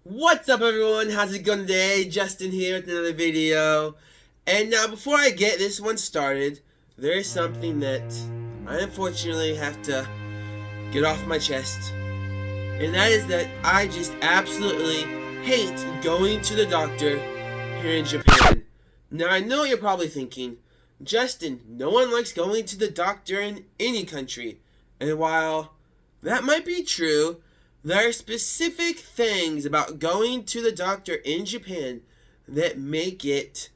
What's up everyone, how's it going today? Justin here with another video. And now before I get this one started, there is something that I unfortunately have to get off my chest. And that is that I just absolutely hate going to the doctor here in Japan. Now I know you're probably thinking, Justin, no one likes going to the doctor in any country. And while that might be true, there are specific things about going to the doctor in Japan that make it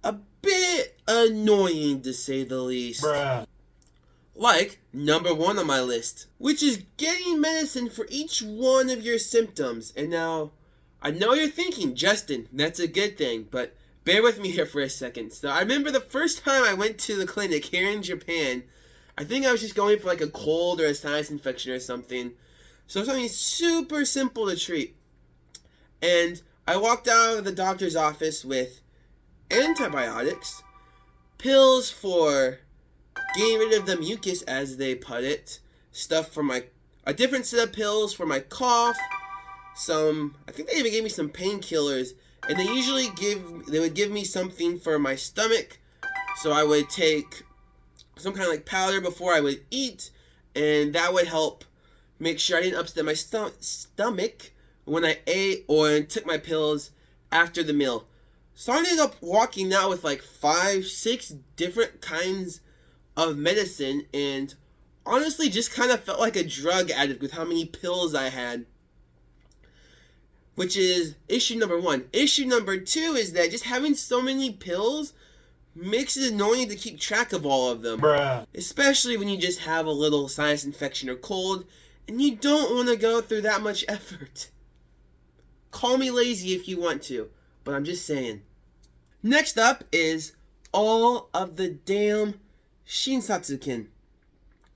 a bit annoying, to say the least. Bruh. Like number one on my list, which is getting medicine for each one of your symptoms. And now, I know you're thinking, Justin, that's a good thing, but bear with me here for a second. So I remember the first time I went to the clinic here in Japan, I think I was just going for like a cold or a sinus infection or something. So something super simple to treat. And I walked out of the doctor's office with antibiotics, pills for getting rid of the mucus, as they put it, stuff for a different set of pills for my cough, I think they even gave me some painkillers, and they would give me something for my stomach, so I would take some kind of like powder before I would eat, and that would help make sure I didn't upset my stomach when I ate or took my pills after the meal. So I ended up walking out with like 5-6 different kinds of medicine, and honestly just kind of felt like a drug addict with how many pills I had. Which is issue number one. Issue number two is that just having so many pills makes it annoying to keep track of all of them. Bruh. Especially when you just have a little sinus infection or cold, and you don't want to go through that much effort. Call me lazy if you want to, but I'm just saying. Next up is all of the damn Shinsatsuken.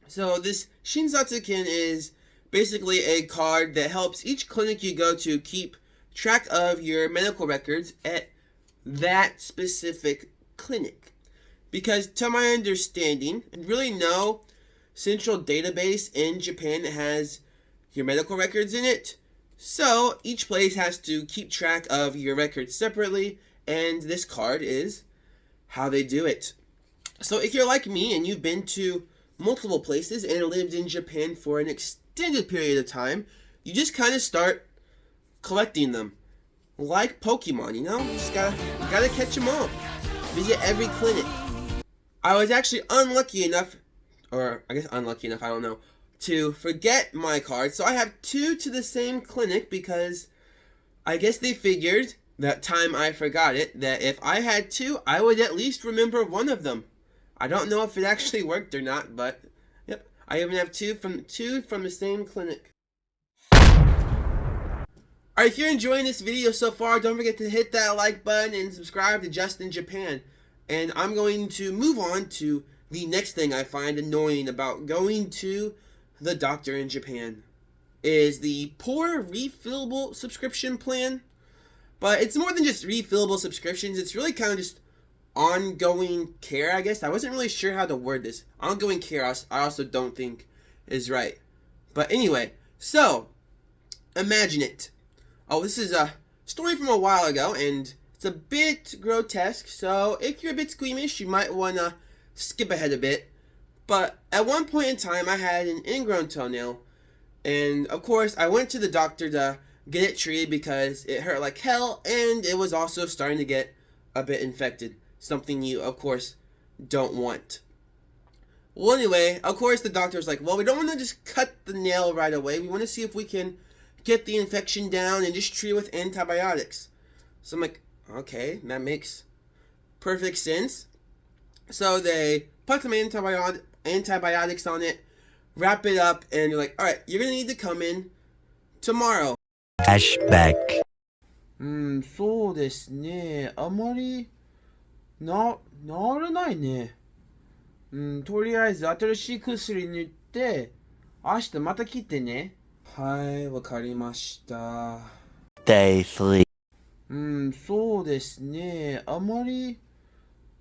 So this Shinsatsuken is basically a card that helps each clinic you go to keep track of your medical records at that specific clinic. Because to my understanding, really no central database in Japan that has your medical records in it. So each place has to keep track of your records separately, and this card is how they do it. So if you're like me and you've been to multiple places and lived in Japan for an extended period of time, you just kind of start collecting them. Like Pokemon, you know? Just gotta catch them all. Visit every clinic. I was actually unlucky enough, or I guess unlucky enough, I don't know, to forget my card. So I have 2 to the same clinic because I guess they figured that time I forgot it, that if I had 2, I would at least remember one of them. I don't know if it actually worked or not, but yep, I even have 2 from the same clinic. Alright, if you're enjoying this video so far, don't forget to hit that like button and subscribe to Justin Japan. And I'm going to move on to the next thing I find annoying about going to the doctor in Japan. Is the poor refillable subscription plan. But it's more than just refillable subscriptions, it's really kind of just ongoing care, I guess. I wasn't really sure how to word this. Ongoing care, I also don't think is right. But anyway, so, imagine it. Oh, this is a story from a while ago, and it's a bit grotesque, so if you're a bit squeamish, you might want to skip ahead a bit. But at one point in time, I had an ingrown toenail, and of course, I went to the doctor to get it treated because it hurt like hell, and it was also starting to get a bit infected. Something you, of course, don't want. Well, anyway, of course, the doctor was like, well, we don't want to just cut the nail right away. We want to see if we can get the infection down and just treat it with antibiotics. So I'm like, okay, that makes perfect sense. So they put some antibiotics on it, wrap it up, and you're like, alright, you're going to need to come in tomorrow. Flashback. そうですね。あまり治らないね。とりあえず新しい薬塗って、明日また来てね。はい、わかりました。Day 3. そうですね。あまり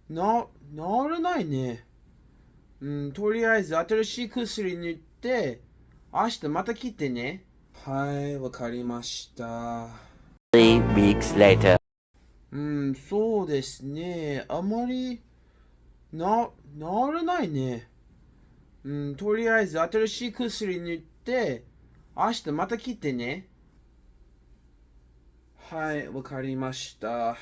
治らないね。とりあえず新しい薬塗って、明日また来てね。はい、わかりました。3 weeks later. そうですね。あまり、治らないね。とりあえず新しい薬塗って、明日また来てね。はい、わかりました。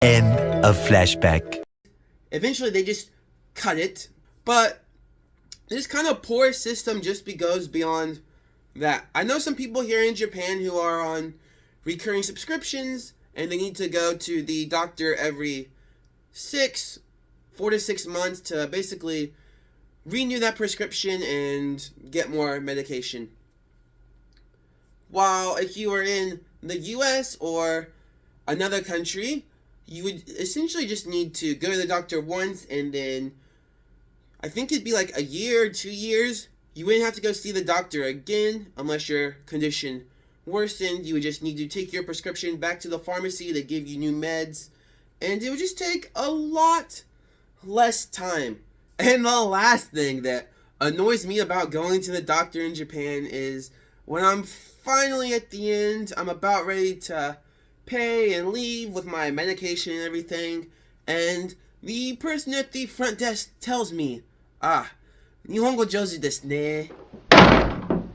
End of flashback. Eventually, they just cut it. But this kind of poor system just goes beyond that. I know some people here in Japan who are on recurring subscriptions and they need to go to the doctor every 4 to 6 months to basically renew that prescription and get more medication. While if you are in the US or another country, you would essentially just need to go to the doctor once and then I think it'd be like a year or 2 years. You wouldn't have to go see the doctor again unless your condition worsened. You would just need to take your prescription back to the pharmacy to give you new meds. And it would just take a lot less time. And the last thing that annoys me about going to the doctor in Japan is when I'm finally at the end, I'm about ready to pay and leave with my medication and everything, and the person at the front desk tells me, 日本語上手ですね.